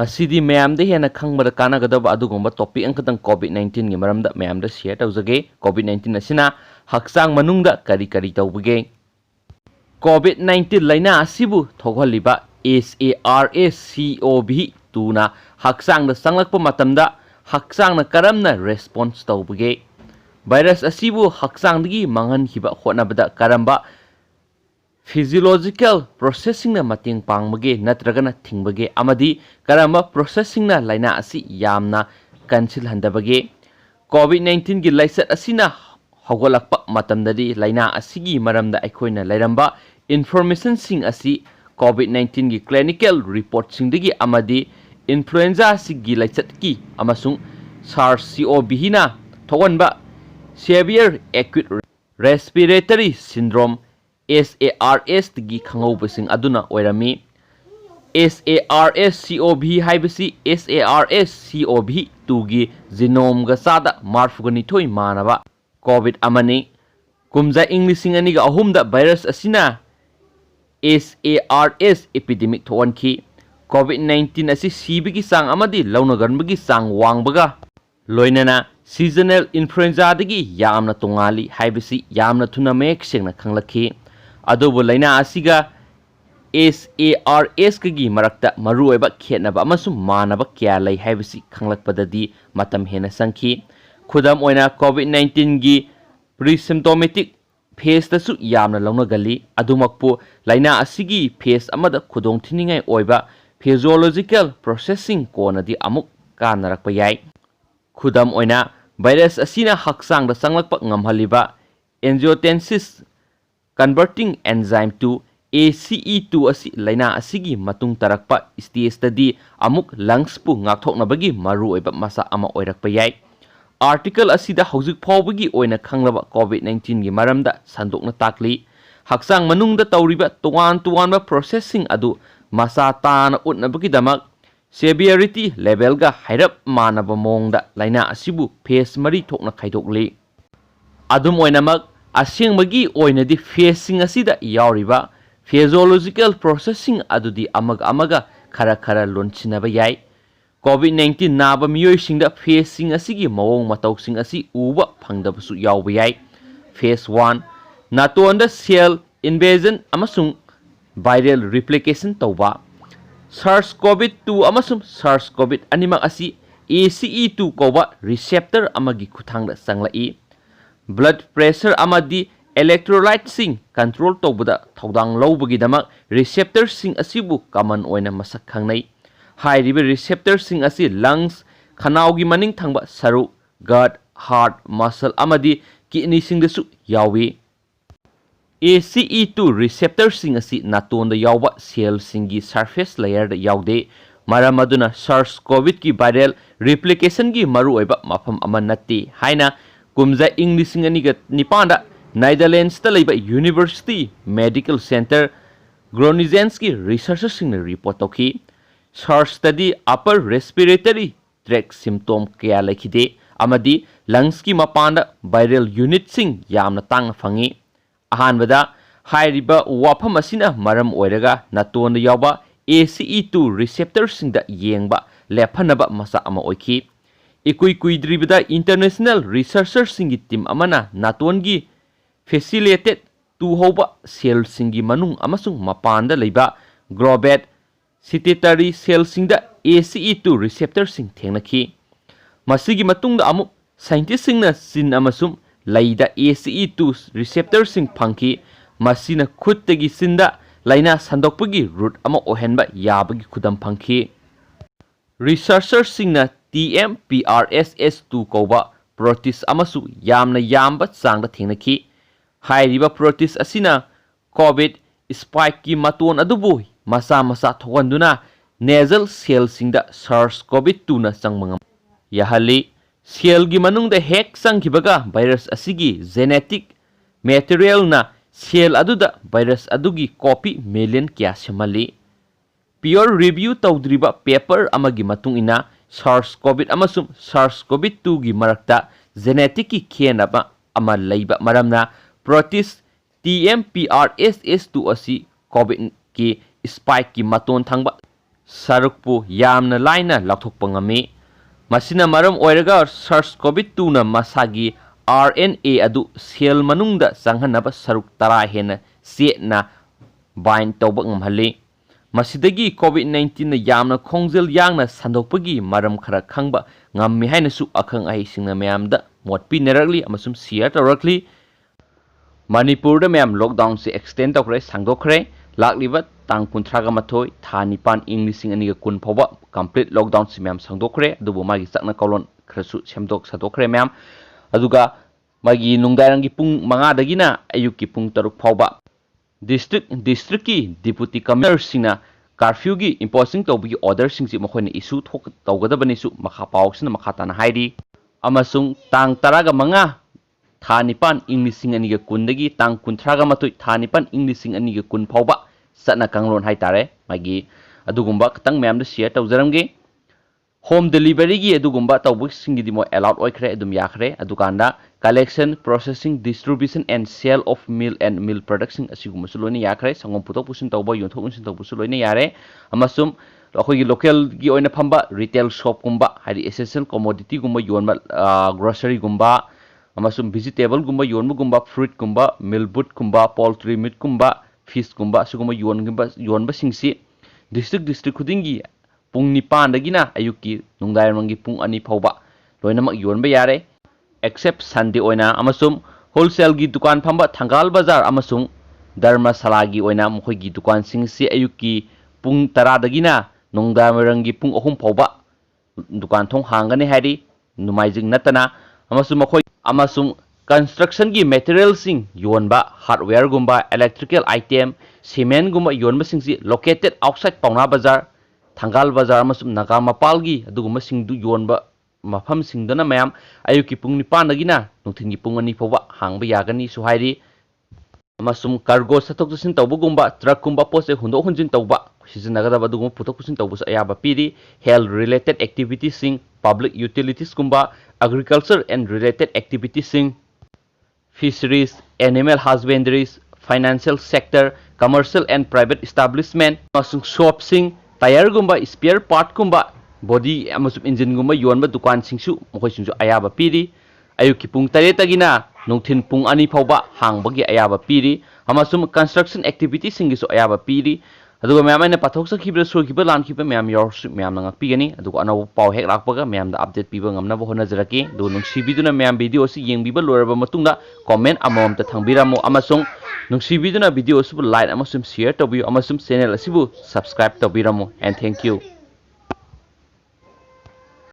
Masidi mayam de hena khangbada kanagadaba adugumba topic angkatang COVID-19 gi maramda mayam da share tawjage. COVID-19 asina Hakchang Manungda kari tawbage. COVID-19 laina asibu thoghaliba SARS-CoV-2 na Hakchang da sanglakpa matamda Hakchang na karamna response tawbage. Virus asibu Hakchang dagi manghan hiba hotnabada karamba physiological processing na mating pangbage natragana thingbage amadi karamba processing na laina asi yamna cancel handabage. COVID-19 gi Laichat asina hawgalakpa matamdadi laina asigi maramda aikoina lairamba information sing asi COVID-19 gi clinical report singdagi amadi influenza sigi Laichat ki amasung SARS-CoV na thoganba severe acute respiratory syndrome SARS gi khangobasing aduna oirami. SARS-CoV haibasi SARS-CoV-2 gi genome ga sada marfugani thoi manaba COVID amani. Kumza Englishing aniga ahumda virus asina SARS epidemic thowanki. COVID-19 asi sibigi sang amadi launaganbagi sang wangbaga loinana seasonal influenza dagi yamna tungali haibasi yamna thuna mek sengna khanglakhi. Adobo laina asiga SARS kagi marakta maruoiba khetnaba amasum manaba kya lai haibasi khanglakpadadi matam hena sangki. Khudam oina COVID-19 gi pre-symptomatic phase tasu yamna launagali adumakpu laina asigi phase amada khudong thiningai oiba physiological processing konadi amuk kanarakpa yai. Khudam oina virus asina Hakchang da sanglakpa ngamhaliba angiotensin converting enzyme to ACE2 asi laina asigi matung tarakpa stage tadi amuk lungs pu ngakthoknabagi maruoiba masa ama oirakpa yai. Article asida hojik phawbagi oina khanglaba COVID-19 gi maramda sandokna takli. Hakchang manungda tawriba tuwan processing adu masa tana utnabagi damak severity level ga hairap manaba mongda laina asibu phase mari thokna khaidokli. Adum oinamak asengmagi oinadi phasing asida yauriba physiological processing adudi amaga khara lonchinaba yai. COVID-19 naba miyoisingda phasing asigi mawong matausing asi uba phangdabasu yauba yai. Phase 1 natonda cell invasion amasung viral replication tawba. SARS-CoV-2 amasung SARS-CoV animak asi ACE2 koba receptor amagi kuthangda sanglai. Blood pressure amadi electrolyte sing control tawbada thawdang lawbagi damak receptor sing asibu common oina masak khangnai. Hairiba receptor sing asi lungs khanaugi maning thangba saru gut heart muscle amadi kidney sing dasu yawi. ACE2 receptor sing asi natonda yawba cell singi surface layer da yawde maram aduna SARS-CoV ki viral replication gi maru oiba mafam amanati haina kumza English aniga nipanda Netherlands ta leiba University Medical Center Groningen ki researchers sing report tawki. SARS study upper respiratory tract symptom kaya lakhide amadi lungs ki mapanda viral unit sing yamna tang fangi. Ahanbada hairiba wafam asina maram oiraga natonda yawba ACE2 receptor sing da yengba lephanaba masa ama oiki. Ikui kuidribada international researchers singi team amana natongi facilitated tu hoba cell singi manung amasung mapanda leiba globate citatory cell singda ACE2 receptor sing thengnaki. Masigi matungda amu scientist singna sin amasum laida ACE2 receptor sing phangki masina khuttagi sinda laina sandokpagi route ama ohenba yabagi khudam phangki. Researchers singna TMPRSS2 koba protease amasu yamna yamba changda thengnaki. Hairiba protease asina COVID spike ki maton adubu masa thoganduna nasal cell singda SARS-CoV-2 na changmangam yahali. Cell gi manungda hek sangkibaga virus asigi genetic material na cell aduda virus adugi copy million kya semali. Peer review tawdriba paper amagi matung ina SARS-CoV amasum SARS-CoV-2 gi marakta genetic ki khenaba ama leiba maramna protease TMPRSS2 asi COVID ki spike ki maton thangba sarukpu yamna laina lathokpa ngami masina maram oiraga SARS-CoV-2 na masagi RNA adu cell manungda sanghanaba saruk tara hena na bind tawba ngamhali masidagi COVID-19 na yamna khongjel yangna sandokpagi maram khara khangba ngammi haina su akhang ai singna mayamda motpi neragli amasum share tawrakli Manipur da mayam lockdown se extend tawkre sangdokre lakliba tang kuntraga mathoi thanipan inglising aniga kun phoba complete lockdown se mayam sangdokre adubu magi sakna kolon khrasu semdok sadokre mayam aduga magi nungdairangi pung manga dagina ayuki pung taruk phoba district ki deputy commissioner sina curfew gi imposing tawbi order singsi makhoina issue thok tawgadabani su makha pawsina makha tana haidi amasung tang taraga manga Thanipan Englising aniga kundagi tang kuntraga matui thanipan Englising aniga kun phauba satna kanglon haitare magi adugumba katang mayamda share tawjaramge home delivery gi adugumba tawbuk singi dimo allowed oikhre adum yakhre adukanda collection processing distribution and sale of meal and meal production asigum suloini yakhre sangom putok pusin tawba yonthok unsin tawbu suloini yare amasum akhoi local gi oina phamba retail shop gumba hari essential commodity gumba yonba grocery gumba amasum vegetable gumba yonmu gumba fruit gumba milk gumba poultry meat gumba fish gumba sugumba yonba singsi district khudingi pung nipan dagina ayuki nungdairangi pung ani phauba loinamak yonba yare except Sunday oina amasum wholesale gi dukan phamba thangal bazar amasum dharma salagi oina mokhoi gi dukan singsi ayuki pung 10 dagina nungdairangi pung 3 phauba dukan thong hangani hari numaijing natana amasung construction gi material sing yonba hardware gumba electrical item cement gumba yonba singsi located outside Pauna Bazar Thangal Bazar amasum Nagamapal gi adugumba singdu yonba mafam singdana mayam ayuki pung 9 dagina nungthingi pung 2 phoba hangba yagani suhairi amasum cargo satok sin tawbu gumba truck gumba pose hundo hunjin tawba sizinagada adugumba putok pusin tawbu ayaba piri health related activities sing public utilities gumba agriculture and related activities sing fisheries animal husbandries financial sector commercial and private establishment amasung shop sing tire gumba spare part gumba body amasum engine gumba yonba dukan singsu mokoi singsu ayaba piri ayuki pung 3 tagina nungthin pung 2 phauba hangbagi ayaba piri amasum construction activities singisu ayaba piri aduga mayam aina pathok sakhiba sokiba lankiba mayam yorsu mayam nangak pigani aduga anaw paw hek rakpaga mayam da update piba ngamna bo honajraki do nungsibiduna mayam video si yengbiba loraba matungda comment amom ta thangbiramo amasung nungsibiduna video su like amasum share tobiyo amasum channel asibu subscribe tobiramo and thank you